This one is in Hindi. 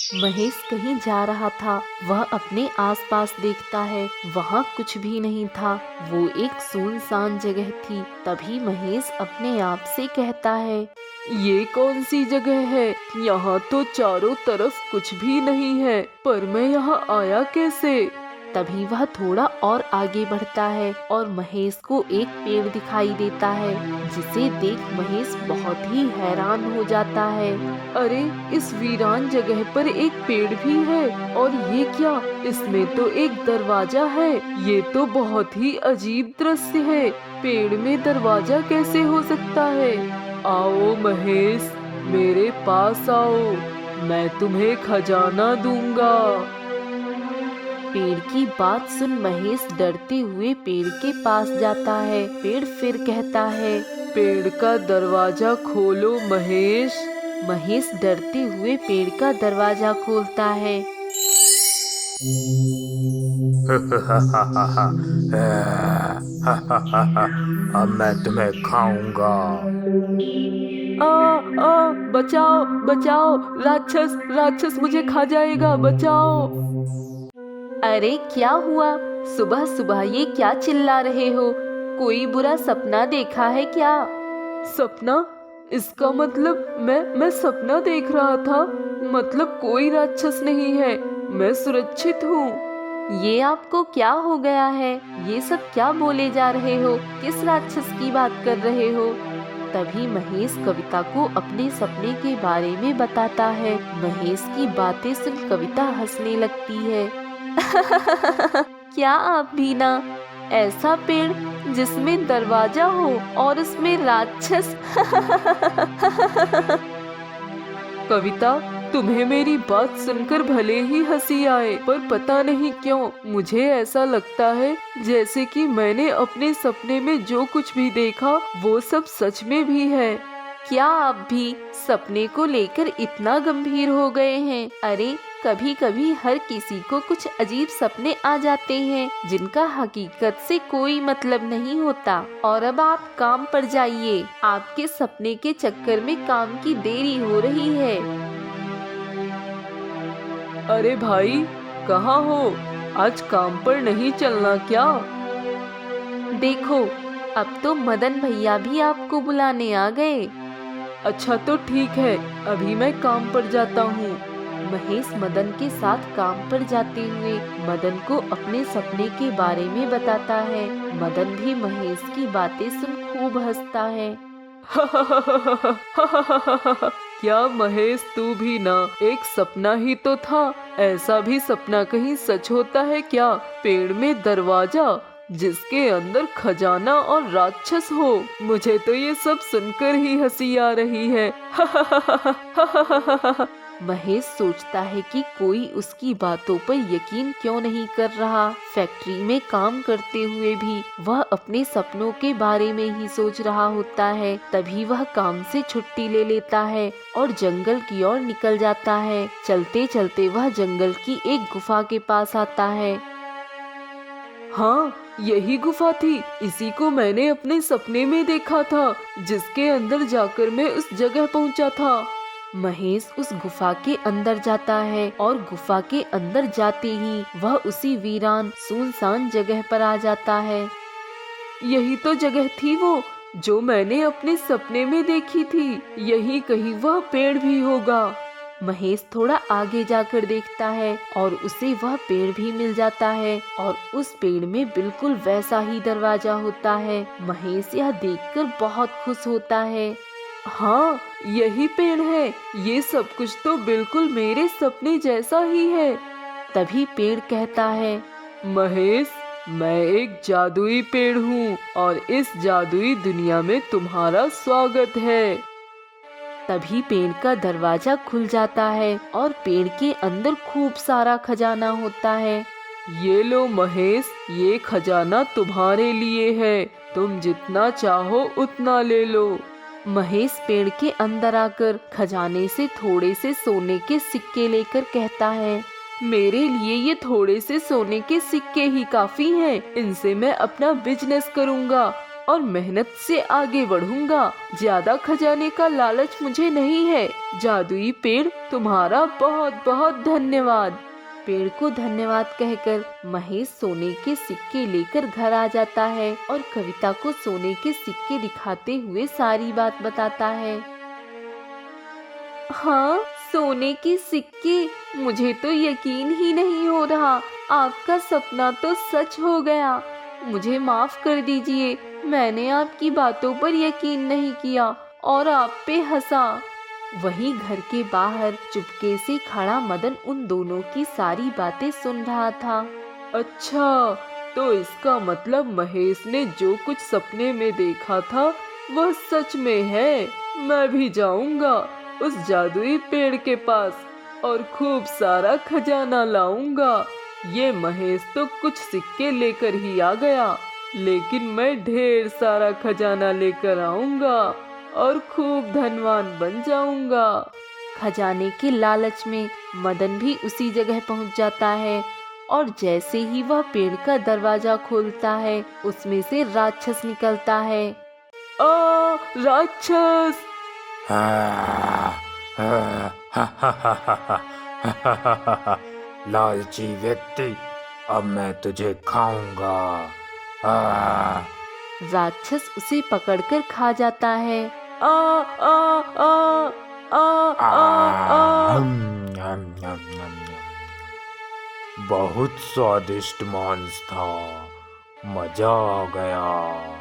महेश कहीं जा रहा था। वह अपने आसपास देखता है, वहाँ कुछ भी नहीं था। वो एक सुनसान जगह थी। तभी महेश अपने आप से कहता है, ये कौन सी जगह है? यहाँ तो चारों तरफ कुछ भी नहीं है, पर मैं यहाँ आया कैसे? तभी वह थोड़ा और आगे बढ़ता है और महेश को एक पेड़ दिखाई देता है, जिसे देख महेश बहुत ही हैरान हो जाता है। अरे, इस वीरान जगह पर एक पेड़ भी है, और ये क्या? इसमें तो एक दरवाजा है। ये तो बहुत ही अजीब दृश्य है। पेड़ में दरवाजा कैसे हो सकता है? आओ महेश, मेरे पास आओ, मैं तुम्हें खजाना दूंगा। पेड़ की बात सुन महेश डरते हुए पेड़ के पास जाता है। पेड़ फिर कहता है, पेड़ का दरवाजा खोलो महेश। महेश डरते हुए पेड़ का दरवाजा खोलता है। अब मैं तुम्हें खाऊंगा। आ आ बचाओ बचाओ, राक्षस राक्षस मुझे खा जाएगा, बचाओ। अरे क्या हुआ? सुबह सुबह ये क्या चिल्ला रहे हो? कोई बुरा सपना देखा है क्या? सपना? इसका मतलब मैं सपना देख रहा था। मतलब कोई राक्षस नहीं है, मैं सुरक्षित हूँ। ये आपको क्या हो गया है? ये सब क्या बोले जा रहे हो? किस राक्षस की बात कर रहे हो? तभी महेश कविता को अपने सपने के बारे में बताता है। महेश की बातें सुन कविता हंसने लगती है। क्या आप भी ना? ऐसा पेड़ जिसमें दरवाजा हो और उसमें राक्षस। कविता, तुम्हें मेरी बात सुनकर भले ही हंसी आए, पर पता नहीं क्यों मुझे ऐसा लगता है जैसे कि मैंने अपने सपने में जो कुछ भी देखा वो सब सच में भी है। क्या आप भी सपने को लेकर इतना गंभीर हो गए हैं? अरे, कभी कभी हर किसी को कुछ अजीब सपने आ जाते हैं, जिनका हकीकत से कोई मतलब नहीं होता। और अब आप काम पर जाइए, आपके सपने के चक्कर में काम की देरी हो रही है। अरे भाई, कहाँ हो? आज काम पर नहीं चलना क्या? देखो, अब तो मदन भैया भी आपको बुलाने आ गए। अच्छा तो ठीक है, अभी मैं काम पर जाता हूँ। महेश मदन के साथ काम पर जाते हुए मदन को अपने सपने के बारे में बताता है। मदन भी महेश की बातें सुन खूब हंसता है। क्या महेश, तू भी ना? एक सपना ही तो था। ऐसा भी सपना कहीं सच होता है क्या? पेड़ में दरवाजा, जिसके अंदर खजाना और राक्षस हो। मुझे तो ये सब सुनकर ही हंसी आ रही है। महेश सोचता है कि कोई उसकी बातों पर यकीन क्यों नहीं कर रहा। फैक्ट्री में काम करते हुए भी वह अपने सपनों के बारे में ही सोच रहा होता है। तभी वह काम से छुट्टी ले लेता है और जंगल की ओर निकल जाता है। चलते चलते वह जंगल की एक गुफा के पास आता है। हाँ, यही गुफा थी। इसी को मैंने अपने सपने में देखा था, जिसके अंदर जाकर मैं उस जगह पहुंचा था। महेश उस गुफा के अंदर जाता है और गुफा के अंदर जाते ही वह उसी वीरान सुनसान जगह पर आ जाता है। यही तो जगह थी वो, जो मैंने अपने सपने में देखी थी। यही कहीं वह पेड़ भी होगा। महेश थोड़ा आगे जाकर देखता है और उसे वह पेड़ भी मिल जाता है, और उस पेड़ में बिल्कुल वैसा ही दरवाजा होता है। महेश यह देखकर बहुत खुश होता है। हाँ, यही पेड़ है। ये सब कुछ तो बिल्कुल मेरे सपने जैसा ही है। तभी पेड़ कहता है, महेश, मैं एक जादुई पेड़ हूँ और इस जादुई दुनिया में तुम्हारा स्वागत है। तभी पेड़ का दरवाजा खुल जाता है और पेड़ के अंदर खूब सारा खजाना होता है। ये लो महेश, ये खजाना तुम्हारे लिए है। तुम जितना चाहो उतना ले लो। महेश पेड़ के अंदर आकर खजाने से थोड़े से सोने के सिक्के लेकर कहता है, मेरे लिए ये थोड़े से सोने के सिक्के ही काफी हैं। इनसे मैं अपना बिजनेस करूँगा और मेहनत से आगे बढ़ूंगा। ज्यादा खजाने का लालच मुझे नहीं है। जादुई पेड़, तुम्हारा बहुत बहुत धन्यवाद। पेड़ को धन्यवाद कहकर महेश सोने के सिक्के लेकर घर आ जाता है और कविता को सोने के सिक्के दिखाते हुए सारी बात बताता है। हाँ, सोने के सिक्के, मुझे तो यकीन ही नहीं हो रहा। आपका सपना तो सच हो गया। मुझे माफ कर दीजिए, मैंने आपकी बातों पर यकीन नहीं किया और आप पे हंसा। वहीं घर के बाहर चुपके से खड़ा मदन उन दोनों की सारी बातें सुन रहा था। अच्छा, तो इसका मतलब महेश ने जो कुछ सपने में देखा था वह सच में है। मैं भी जाऊंगा उस जादुई पेड़ के पास और खूब सारा खजाना लाऊंगा। ये महेश तो कुछ सिक्के लेकर ही आ गया, लेकिन मैं ढेर सारा खजाना लेकर आऊंगा और खूब धनवान बन जाऊंगा। खजाने के लालच में मदन भी उसी जगह पहुंच जाता है और जैसे ही वह पेड़ का दरवाजा खोलता है, उसमें से राक्षस निकलता है। राक्षस! लालची व्यक्ति, अब मैं तुझे खाऊंगा। राक्षस उसे पकड़कर खा जाता है। आ आ आ आ आ आ यम, यम, यम, यम। बहुत स्वादिष्ट मांस था, मजा आ गया।